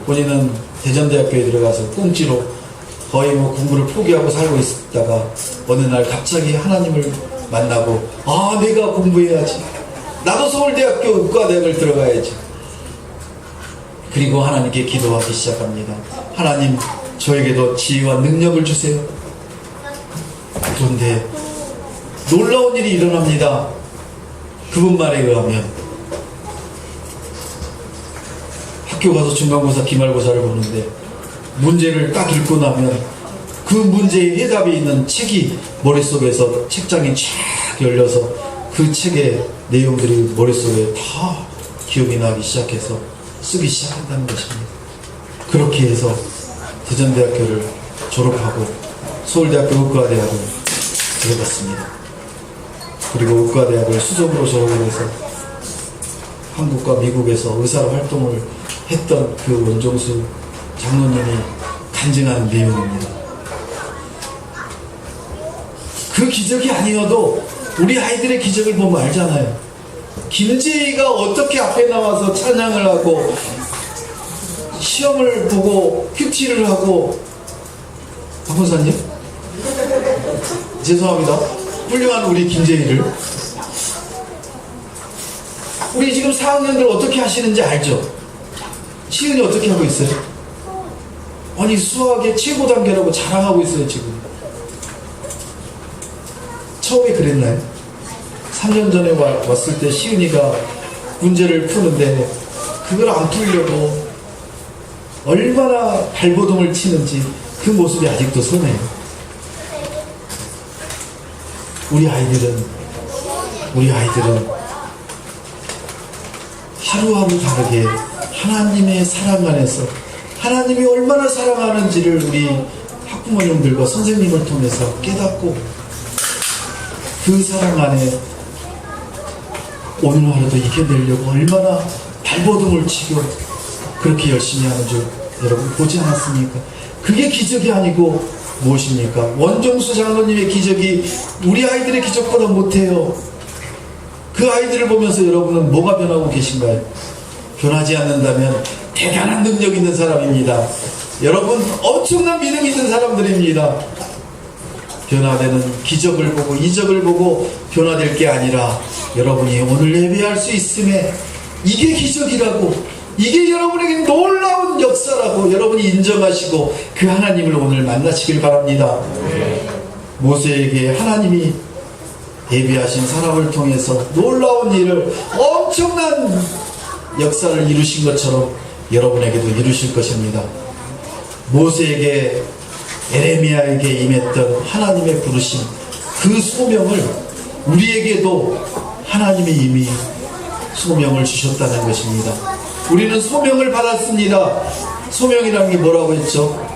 본인은 대전대학교에 들어가서 꽁지로 거의 공부를 포기하고 살고 있다가 어느 날 갑자기 하나님을 만나고, 아, 내가 공부해야지. 나도 서울대학교 의과대학을 들어가야지. 그리고 하나님께 기도하기 시작합니다. 하나님, 저에게도 지혜와 능력을 주세요. 그런데 놀라운 일이 일어납니다. 그분 말에 의하면 학교 가서 중간고사, 기말고사를 보는데 문제를 딱 읽고 나면 그 문제의 해답이 있는 책이 머릿속에서 책장이 쫙 열려서 그 책의 내용들이 머릿속에 다 기억이 나기 시작해서 쓰기 시작한다는 것입니다. 그렇게 해서 대전대학교를 졸업하고 서울대학교 의과대학을 들어갔습니다. 그리고 의과대학을 수석으로 졸업을 해서 한국과 미국에서 의사로 활동을 했던 그 원종수 장로님이 간증하는 내용입니다. 그 기적이 아니어도 우리 아이들의 기적을 보면 알잖아요. 김재희가 어떻게 앞에 나와서 찬양을 하고 시험을 보고 큐티를 하고, 박문사님 죄송합니다. 훌륭한 우리 김재희를, 우리 지금 4학년들 어떻게 하시는지 알죠? 시은이 어떻게 하고 있어요? 아니, 수학의 최고 단계라고 자랑하고 있어요. 지금 처음에 그랬나요? 3년 전에 왔을 때 시은이가 문제를 푸는데 그걸 안 풀려고 얼마나 발버둥을 치는지 그 모습이 아직도 선해요. 우리 아이들은 하루하루 다르게 하나님의 사랑 안에서 하나님이 얼마나 사랑하는지를 우리 학부모님들과 선생님을 통해서 깨닫고 그 사랑 안에 오늘 하루도 이겨내려고 얼마나 발버둥을 치고 그렇게 열심히 하는 줄 여러분 보지 않았습니까? 그게 기적이 아니고 무엇입니까? 원종수 장로님의 기적이 우리 아이들의 기적보다 못해요. 그 아이들을 보면서 여러분은 뭐가 변하고 계신가요? 변하지 않는다면 대단한 능력 있는 사람입니다. 여러분 엄청난 믿음 있는 사람들입니다. 변화되는 기적을 보고 이적을 보고 변화될 게 아니라 여러분이 오늘 예배할 수 있음에 이게 기적이라고, 이게 여러분에게 놀라운 역사라고 여러분이 인정하시고 그 하나님을 오늘 만나시길 바랍니다. 모세에게 하나님이 예비하신 사람을 통해서 놀라운 일을, 엄청난 역사를 이루신 것처럼 여러분에게도 이루실 것입니다. 모세에게, 에레미야에게 임했던 하나님의 부르심, 그 소명을 우리에게도 하나님이 이미 소명을 주셨다는 것입니다. 우리는 소명을 받았습니다. 소명이라는 게 뭐라고 했죠?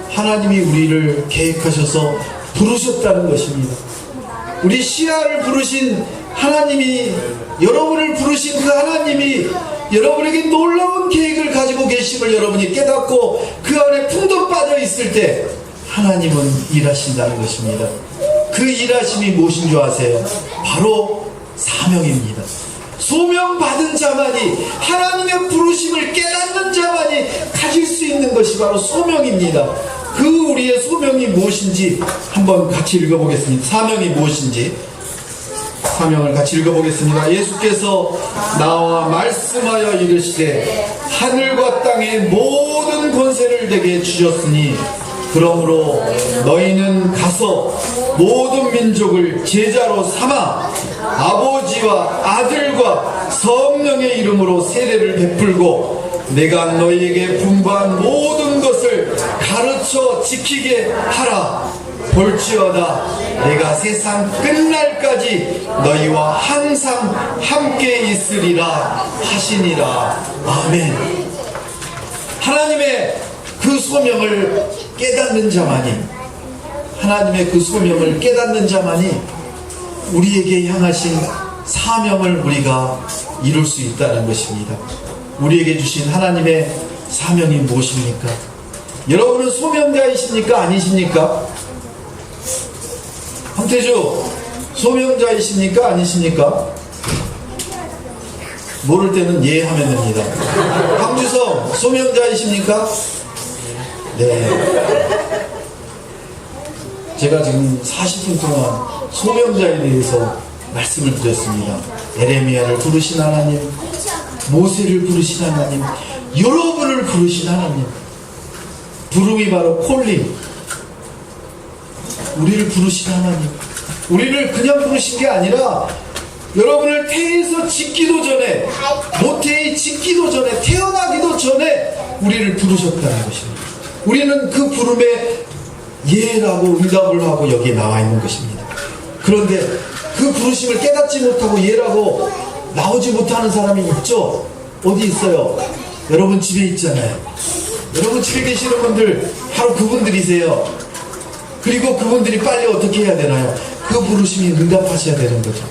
하나님이 우리를 계획하셔서 부르셨다는 것입니다. 우리 시아를 부르신 하나님이, 여러분을 부르신 그 하나님이 여러분에게 놀라운 계획을 가지고 계심을 여러분이 깨닫고 그 안에 풍덩 빠져 있을 때 하나님은 일하신다는 것입니다. 그 일하심이 무엇인 줄 아세요? 바로 사명입니다. 소명받은 자만이, 하나님의 부르심을 깨닫는 자만이 가질 수 있는 것이 바로 소명입니다. 그 우리의 소명이 무엇인지 한번 같이 읽어보겠습니다. 사명이 무엇인지 사명을 같이 읽어보겠습니다. 예수께서 나와 말씀하여 이르시되 하늘과 땅의 모든 권세를 내게 주셨으니 그러므로 너희는 가서 모든 민족을 제자로 삼아 아버지와 아들과 성령의 이름으로 세례를 베풀고 내가 너희에게 분부한 모든 것을 가르쳐 지키게 하라. 볼지어다 내가 세상 끝날까지 너희와 항상 함께 있으리라 하시니라. 아멘. 하나님의 그 소명을 깨닫는 자만이, 하나님의 그 소명을 깨닫는 자만이 우리에게 향하신 사명을 우리가 이룰 수 있다는 것입니다. 우리에게 주신 하나님의 사명이 무엇입니까? 여러분은 소명자이십니까? 아니십니까? 황태주, 소명자이십니까? 아니십니까? 모를 때는 예 하면 됩니다. 황주성, 소명자이십니까? 네. 제가 지금 40분 동안 소명자에 대해서 말씀을 드렸습니다. 에레미야를 부르신 하나님, 모세를 부르신 하나님, 여러분을 부르신 하나님. 부름이 바로 콜링. 우리를 부르신 하나님. 우리를 그냥 부르신 게 아니라 여러분을 태에서 짓기도 전에, 모태에 짓기도 전에, 태어나기도 전에 우리를 부르셨다는 것입니다. 우리는 그 부름에 예라고 응답을 하고 여기에 나와 있는 것입니다. 그런데 그 부르심을 깨닫지 못하고 예라고 나오지 못하는 사람이 있죠? 어디 있어요? 여러분 집에 있잖아요. 여러분 집에 계시는 분들 바로 그분들이세요. 그리고 그분들이 빨리 어떻게 해야 되나요? 그 부르심이 응답하셔야 되는 거죠.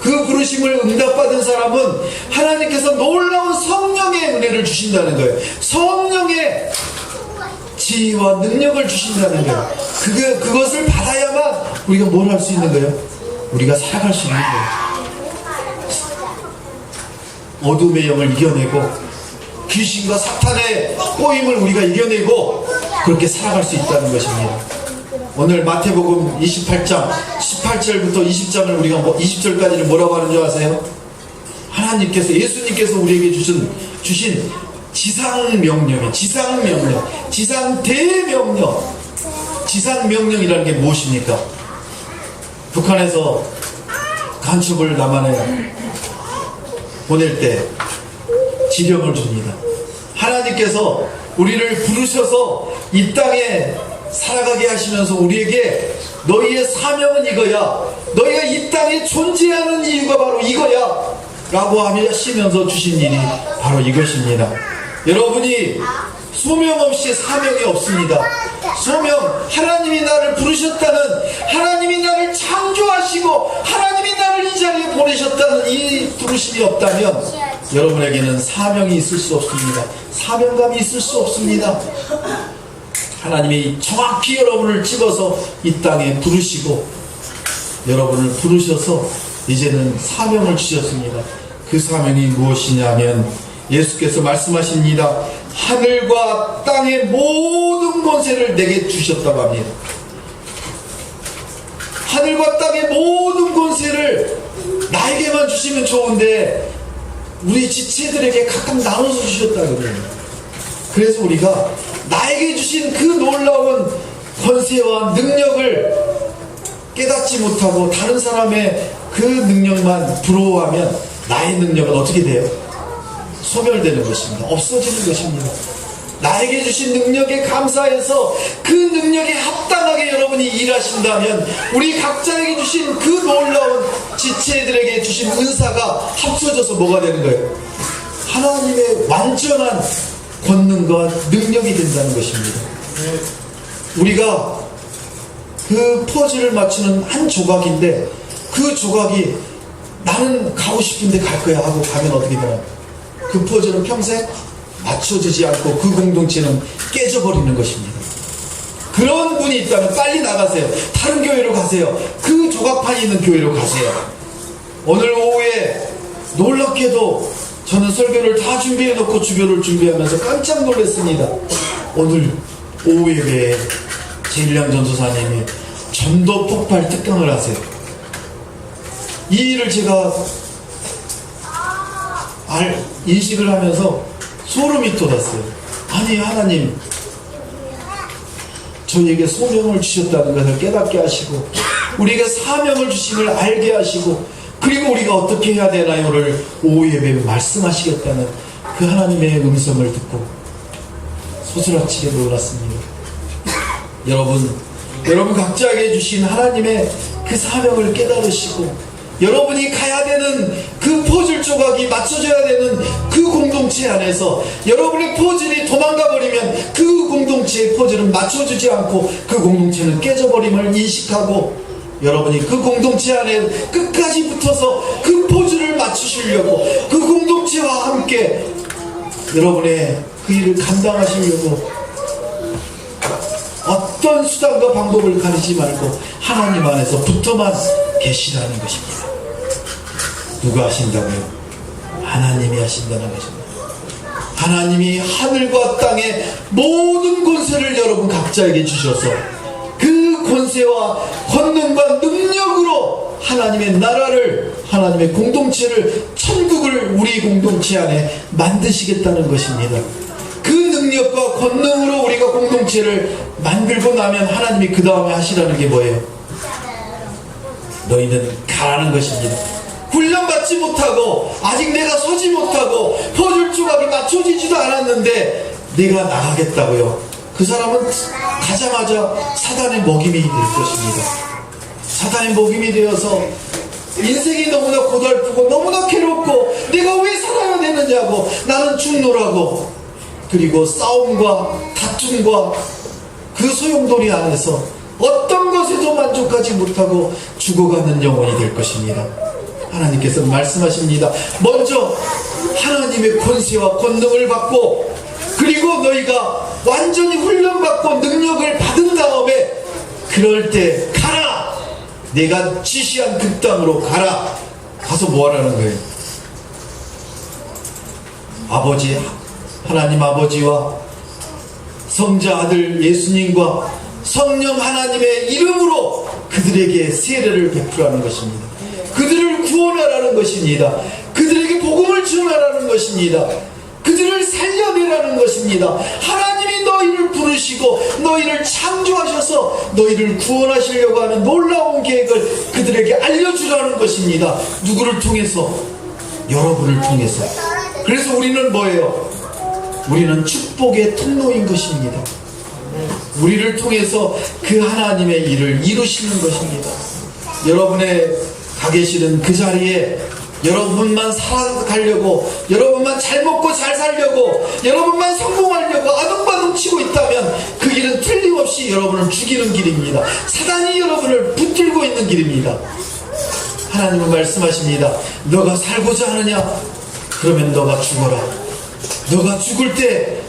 그 부르심을 응답받은 사람은 하나님께서 놀라운 성령의 은혜를 주신다는 거예요. 성령의 지혜와 능력을 주신다는 거예요. 그것을 받아야만 우리가 뭘 할 수 있는 거예요? 우리가 살아갈 수 있는 거예요. 어둠의 영을 이겨내고 귀신과 사탄의 꼬임을 우리가 이겨내고 그렇게 살아갈 수 있다는 것입니다. 오늘 마태복음 28장 18절부터 20장을 우리가 20절까지는 뭐라고 하는 줄 아세요? 하나님께서, 예수님께서 우리에게 주신 지상명령이에요. 지상명령, 지상대명령. 지상명령이라는 게 무엇입니까? 북한에서 간첩을 남한에 보낼 때 지령을 줍니다. 하나님께서 우리를 부르셔서 이 땅에 살아가게 하시면서 우리에게 너희의 사명은 이거야, 너희가 이 땅에 존재하는 이유가 바로 이거야 라고 하시면서 주신 일이 바로 이것입니다. 여러분이 소명 없이 사명이 없습니다. 소명, 하나님이 나를 부르셨다는, 하나님이 나를 창조하시고 하나님이 나를 이 자리에 보내셨다는 이 부르심이 없다면 여러분에게는 사명이 있을 수 없습니다. 사명감이 있을 수 없습니다. 하나님이 정확히 여러분을 집어서 이 땅에 부르시고 여러분을 부르셔서 이제는 사명을 주셨습니다. 그 사명이 무엇이냐면 예수께서 말씀하십니다. 하늘과 땅의 모든 권세를 내게 주셨다고 합니다. 하늘과 땅의 모든 권세를 나에게만 주시면 좋은데 우리 지체들에게 각각 나눠서 주셨다고 그래요. 그래서 우리가 나에게 주신 그 놀라운 권세와 능력을 깨닫지 못하고 다른 사람의 그 능력만 부러워하면 나의 능력은 어떻게 돼요? 소멸되는 것입니다. 없어지는 것입니다. 나에게 주신 능력에 감사해서 그 능력에 합당하게 여러분이 일하신다면 우리 각자에게 주신 그 놀라운 지체들에게 주신 은사가 합쳐져서 뭐가 되는 거예요? 하나님의 완전한 권능과 능력이 된다는 것입니다. 우리가 그 퍼즐을 맞추는 한 조각인데 그 조각이 나는 가고 싶은데 갈 거야 하고 가면 어떻게 되나? 그 퍼즐은 평생 맞춰지지 않고 그 공동체는 깨져버리는 것입니다. 그런 분이 있다면 빨리 나가세요. 다른 교회로 가세요. 그 조각판이 있는 교회로 가세요. 오늘 오후에 놀랍게도 저는 설교를 다 준비해놓고 주교를 준비하면서 깜짝 놀랐습니다. 오늘 오후 예배에 제1량 전도사님이 전도 폭발 특강을 하세요. 이 일을 제가 인식을 하면서 소름이 돋았어요. 아니 하나님 저희에게 소명을 주셨다는 것을 깨닫게 하시고 우리에게 사명을 주심을 알게 하시고 그리고 우리가 어떻게 해야 되나요를 오후 예배에 말씀하시겠다는 그 하나님의 음성을 듣고 소스라치게 놀랐습니다. 여러분 각자에게 주신 하나님의 그 사명을 깨달으시고 여러분이 가야 되는 그 퍼즐 조각이 맞춰져야 되는 그 공동체 안에서 여러분의 퍼즐이 도망가 버리면 그 공동체의 퍼즐은 맞춰주지 않고 그 공동체는 깨져버림을 인식하고 여러분이 그 공동체 안에 끝까지 붙어서 그 퍼즐을 맞추시려고 그 공동체와 함께 여러분의 그 일을 감당하시려고 어떤 수단과 방법을 가리지 말고 하나님 안에서 붙어만 계시라는 것입니다. 누가 하신다고요? 하나님이 하신다는 것입니다. 하나님이 하늘과 땅의 모든 권세를 여러분 각자에게 주셔서 그 권세와 권능과 능력으로 하나님의 나라를 하나님의 공동체를 천국을 우리 공동체 안에 만드시겠다는 것입니다. 그 능력과 권능으로 우리가 공동체를 만들고 나면 하나님이 그 다음에 하시라는 게 뭐예요? 너희는 가라는 것입니다. 훈련받지 못하고 아직 내가 서지 못하고 퍼즐 조각이 맞춰지지도 않았는데 내가 나가겠다고요. 그 사람은 가자마자 사단의 먹임이 될 것입니다. 사단의 먹임이 되어서 인생이 너무나 고달프고 너무나 괴롭고 내가 왜 살아야 되느냐고 나는 죽노라고 그리고 싸움과 다툼과 그 소용돌이 안에서 어떤 것에도 만족하지 못하고 죽어가는 영혼이 될 것입니다. 하나님께서 말씀하십니다. 먼저 하나님의 권세와 권능을 받고 그리고 너희가 완전히 훈련받고 능력을 받은 다음에 그럴 때 가라! 내가 지시한 그 땅으로 가라! 가서 뭐 하라는 거예요? 아버지 하나님 아버지와 성자 아들 예수님과 성령 하나님의 이름으로 그들에게 세례를 베풀라는 것입니다. 그들을 구원하라는 것입니다. 그들에게 복음을 전하라는 것입니다. 그들을 살려내라는 것입니다. 하나님이 너희를 부르시고 너희를 창조하셔서 너희를 구원하시려고 하는 놀라운 계획을 그들에게 알려주라는 것입니다. 누구를 통해서? 여러분을 통해서. 그래서 우리는 뭐예요? 우리는 축복의 통로인 것입니다. 우리를 통해서 그 하나님의 일을 이루시는 것입니다. 여러분의 가 계시는 그 자리에 여러분만 살아가려고 여러분만 잘 먹고 먹고 잘 살려고, 여러분만 성공하려고 아둥바둥 치고 있다면 그 길은 틀림없이 여러분을 죽이는 길입니다. 사단이 여러분을 붙들고 있는 길입니다. 하나님은 말씀하십니다. 너가 살고자 하느냐? 그러면 너가 죽어라. 너가 죽을 때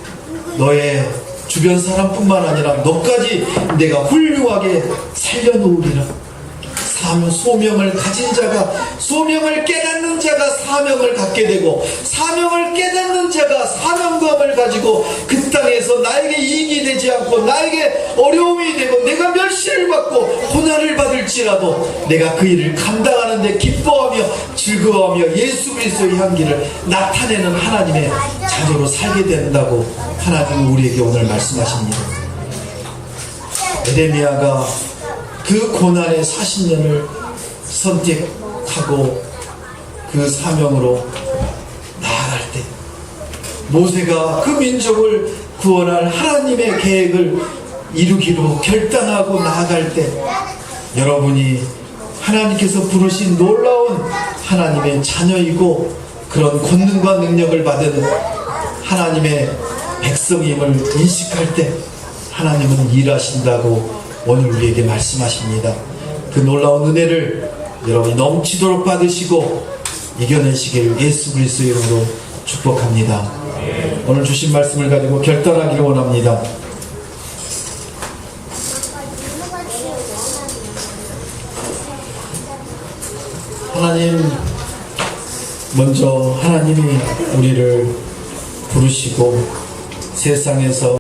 너의 주변 사람뿐만 아니라 너까지 내가 훌륭하게 살려놓으리라. 소명을 가진 자가, 소명을 깨닫는 자가 사명을 갖게 되고, 사명을 깨닫는 자가 사명감을 가지고 그 땅에서 나에게 이익이 되지 않고 나에게 어려움이 되고 내가 멸시를 받고 고난을 받을지라도 내가 그 일을 감당하는 데 기뻐하며 즐거워하며 예수 그리스도의 향기를 나타내는 하나님의 자녀로 살게 된다고 하나님은 우리에게 오늘 말씀하십니다. 에레미야가 그 고난의 40년을 선택하고 그 사명으로 나아갈 때, 모세가 그 민족을 구원할 하나님의 계획을 이루기로 결단하고 나아갈 때, 여러분이 하나님께서 부르신 놀라운 하나님의 자녀이고 그런 권능과 능력을 받은 하나님의 백성임을 인식할 때 하나님은 일하신다고 오늘 우리에게 말씀하십니다. 그 놀라운 은혜를 여러분이 넘치도록 받으시고 이겨내시길 예수 그리스도의 이름으로 축복합니다. 오늘 주신 말씀을 가지고 결단하기를 원합니다. 하나님, 먼저 하나님이 우리를 부르시고 세상에서